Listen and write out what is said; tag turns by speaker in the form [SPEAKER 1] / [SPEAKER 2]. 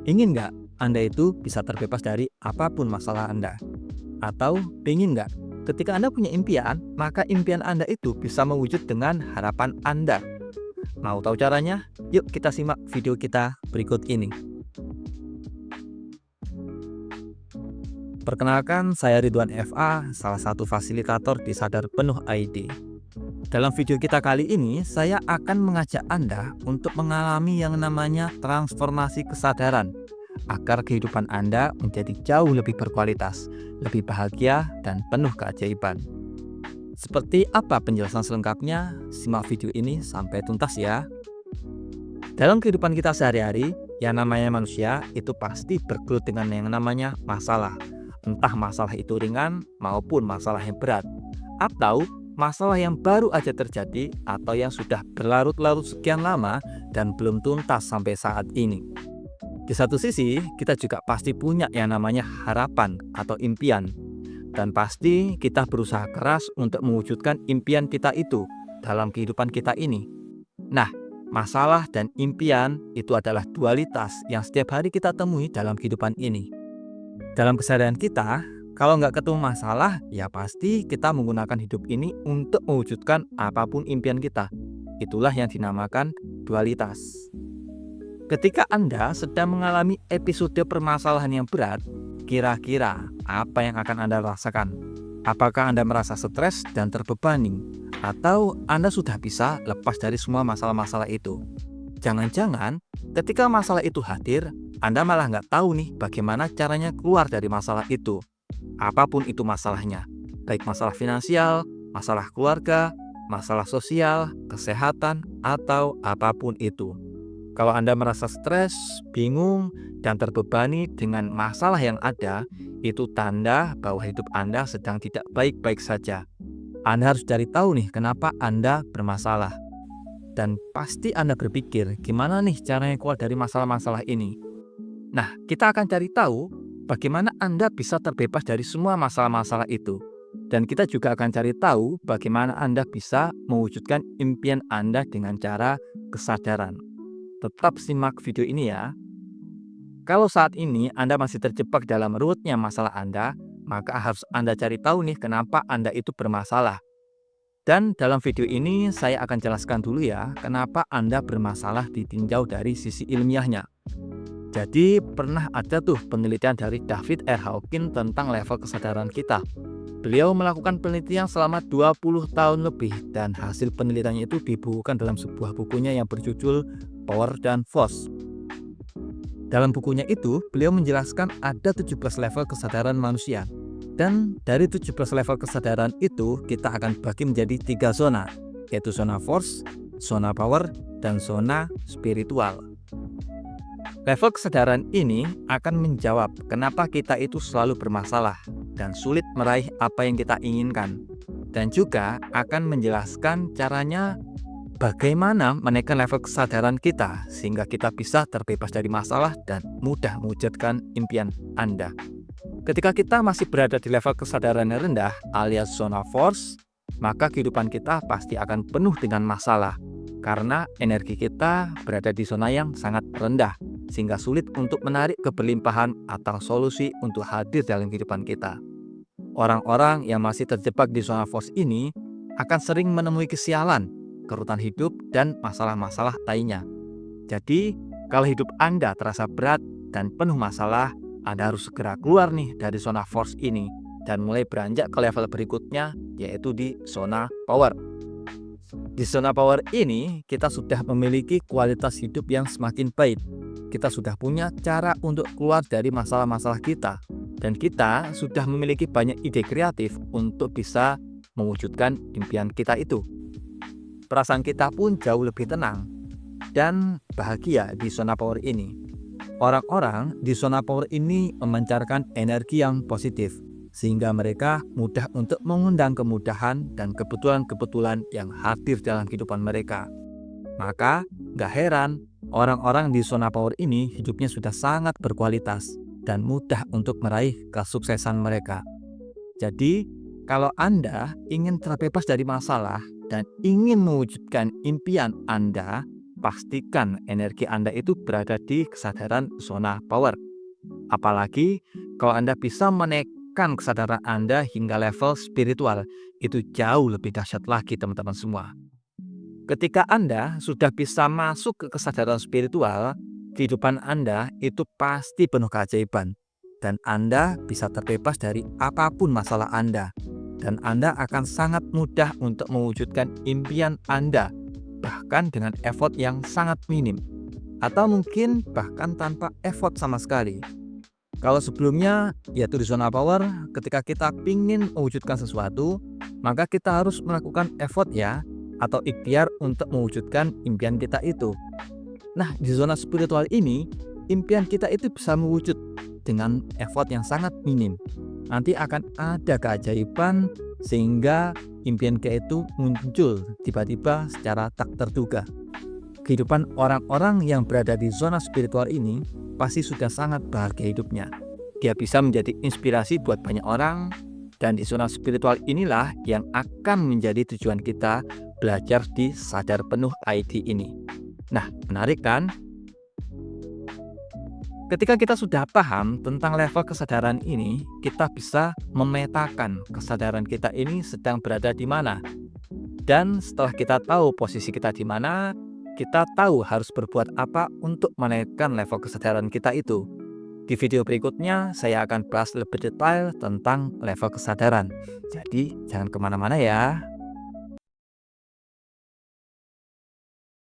[SPEAKER 1] Ingin nggak Anda itu bisa terbebas dari apapun masalah Anda? Atau ingin nggak ketika Anda punya impian, maka impian Anda itu bisa mewujud dengan harapan Anda? Mau tahu caranya? Yuk kita simak video kita berikut ini. Perkenalkan, saya Ridwan FA, salah satu fasilitator di Sadar Penuh ID. Dalam video kita kali ini, saya akan mengajak Anda untuk mengalami yang namanya transformasi kesadaran agar kehidupan Anda menjadi jauh lebih berkualitas, lebih bahagia, dan penuh keajaiban. Seperti apa penjelasan selengkapnya? Simak video ini sampai tuntas ya. Dalam kehidupan kita sehari-hari, yang namanya manusia itu pasti bergelut dengan yang namanya masalah. Entah masalah itu ringan maupun masalah yang berat, atau masalah yang baru aja terjadi atau yang sudah berlarut-larut sekian lama dan belum tuntas sampai saat ini. Di satu sisi, kita juga pasti punya yang namanya harapan atau impian. Dan pasti kita berusaha keras untuk mewujudkan impian kita itu dalam kehidupan kita ini. Nah, masalah dan impian itu adalah dualitas yang setiap hari kita temui dalam kehidupan ini. Dalam keseharian kita, kalau nggak ketemu masalah, ya pasti kita menggunakan hidup ini untuk mewujudkan apapun impian kita. Itulah yang dinamakan dualitas. Ketika Anda sedang mengalami episode permasalahan yang berat, kira-kira apa yang akan Anda rasakan? Apakah Anda merasa stres dan terbebani? Atau Anda sudah bisa lepas dari semua masalah-masalah itu? Jangan-jangan ketika masalah itu hadir, Anda malah nggak tahu nih bagaimana caranya keluar dari masalah itu. Apapun itu masalahnya, baik masalah finansial, masalah keluarga, masalah sosial, kesehatan, atau apapun itu. Kalau Anda merasa stres, bingung, dan terbebani dengan masalah yang ada, itu tanda bahwa hidup Anda sedang tidak baik-baik saja. Anda harus cari tahu nih kenapa Anda bermasalah. Dan pasti Anda berpikir, gimana nih caranya keluar dari masalah-masalah ini? Nah, kita akan cari tahu bagaimana Anda bisa terbebas dari semua masalah-masalah itu. Dan kita juga akan cari tahu bagaimana Anda bisa mewujudkan impian Anda dengan cara kesadaran. Tetap simak video ini ya. Kalau saat ini Anda masih terjebak dalam ruwetnya masalah Anda, maka harus Anda cari tahu nih kenapa Anda itu bermasalah. Dan dalam video ini saya akan jelaskan dulu ya kenapa Anda bermasalah ditinjau dari sisi ilmiahnya. Jadi pernah ada tuh penelitian dari David R. Hawkins tentang level kesadaran kita. Beliau melakukan penelitian selama 20 tahun lebih dan hasil penelitiannya itu dibukukan dalam sebuah bukunya yang berjudul Power dan Force. Dalam bukunya itu, beliau menjelaskan ada 17 level kesadaran manusia. Dan dari 17 level kesadaran itu, kita akan bagi menjadi 3 zona, yaitu zona force, zona power, dan zona spiritual. Level kesadaran ini akan menjawab kenapa kita itu selalu bermasalah dan sulit meraih apa yang kita inginkan. Dan juga akan menjelaskan caranya bagaimana menaikkan level kesadaran kita sehingga kita bisa terbebas dari masalah dan mudah mewujudkan impian Anda. Ketika kita masih berada di level kesadaran yang rendah alias zona force, maka kehidupan kita pasti akan penuh dengan masalah karena energi kita berada di zona yang sangat rendah sehingga sulit untuk menarik keberlimpahan atau solusi untuk hadir dalam kehidupan kita. Orang-orang yang masih terjebak di zona force ini akan sering menemui kesialan, kerutan hidup, dan masalah-masalah lainnya. Jadi, kalau hidup Anda terasa berat dan penuh masalah, Anda harus segera keluar nih dari zona force ini dan mulai beranjak ke level berikutnya, yaitu di zona power. Di zona power ini, kita sudah memiliki kualitas hidup yang semakin baik. Kita sudah punya cara untuk keluar dari masalah-masalah kita. Dan kita sudah memiliki banyak ide kreatif untuk bisa mewujudkan impian kita itu. Perasaan kita pun jauh lebih tenang dan bahagia di zona power ini. Orang-orang di zona power ini memancarkan energi yang positif, sehingga mereka mudah untuk mengundang kemudahan dan kebetulan-kebetulan yang hadir dalam kehidupan mereka. Maka, gak heran, orang-orang di zona power ini hidupnya sudah sangat berkualitas dan mudah untuk meraih kesuksesan mereka. Jadi, kalau Anda ingin terbebas dari masalah dan ingin mewujudkan impian Anda, pastikan energi Anda itu berada di kesadaran zona power. Apalagi kalau Anda bisa menekan kesadaran Anda hingga level spiritual, itu jauh lebih dahsyat lagi teman-teman semua. Ketika Anda sudah bisa masuk ke kesadaran spiritual, kehidupan Anda itu pasti penuh keajaiban. Dan Anda bisa terbebas dari apapun masalah Anda. Dan Anda akan sangat mudah untuk mewujudkan impian Anda, bahkan dengan effort yang sangat minim. Atau mungkin bahkan tanpa effort sama sekali. Kalau sebelumnya, yaitu di zona power, ketika kita ingin mewujudkan sesuatu, maka kita harus melakukan effort ya, atau ikhtiar untuk mewujudkan impian kita itu. Nah, di zona spiritual ini, impian kita itu bisa mewujud dengan effort yang sangat minim. Nanti akan ada keajaiban sehingga impian kita itu muncul tiba-tiba secara tak terduga. Kehidupan orang-orang yang berada di zona spiritual ini pasti sudah sangat bahagia hidupnya. Dia bisa menjadi inspirasi buat banyak orang, dan di zona spiritual inilah yang akan menjadi tujuan kita belajar di Sadar Penuh ID ini. Nah, menarik kan? Ketika kita sudah paham tentang level kesadaran ini, kita bisa memetakan kesadaran kita ini sedang berada di mana. Dan setelah kita tahu posisi kita di mana, kita tahu harus berbuat apa untuk menaikkan level kesadaran kita itu. Di video berikutnya, saya akan bahas lebih detail tentang level kesadaran. Jadi, jangan kemana-mana ya.